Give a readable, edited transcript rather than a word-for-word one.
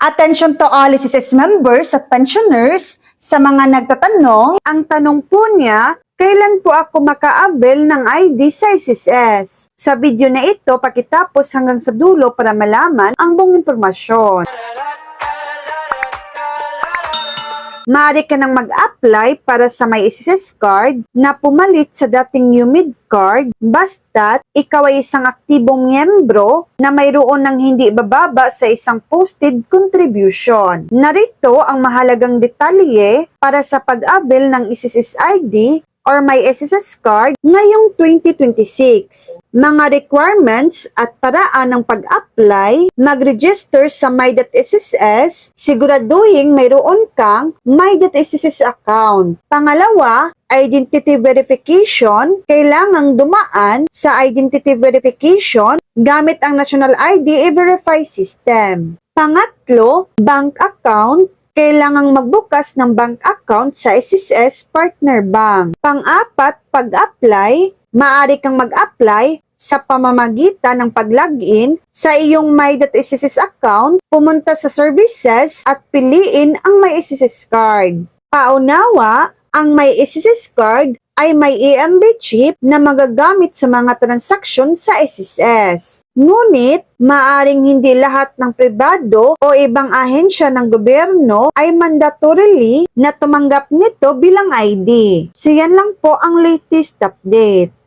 Attention to all SSS members at pensioners. Sa mga nagtatanong, ang tanong po niya, kailan po ako maka-avail ng ID sa SSS? Sa video na ito, pakitapos hanggang sa dulo para malaman ang buong impormasyon. Maaari ka nang mag-apply para sa may SSS card na pumalit sa dating UMID card basta't ikaw ay isang aktibong miyembro na mayroon ng hindi bababa sa isang posted contribution. Narito ang mahalagang detalye para sa pag-avail ng SSS ID or may SSS card ngayong 2026. Mga requirements at paraan ng pag-apply, mag-register sa my.sss, siguraduhin mayroon kang my.sss account. Pangalawa, identity verification, kailangang dumaan sa identity verification gamit ang National ID E-Verify system. Pangatlo, bank account, kailangang magbukas ng bank account sa SSS Partner Bank. Pang-apat, pag-apply, maaari kang mag-apply sa pamamagitan ng pag-login sa iyong my.sss account, pumunta sa services at piliin ang may SSS card. Paunawa, ang may SSS card ay may EMB chip na magagamit sa mga transaksyon sa SSS. Ngunit, maaring hindi lahat ng pribado o ibang ahensya ng gobyerno ay mandatorily na tumanggap nito bilang ID. So yan lang po ang latest update.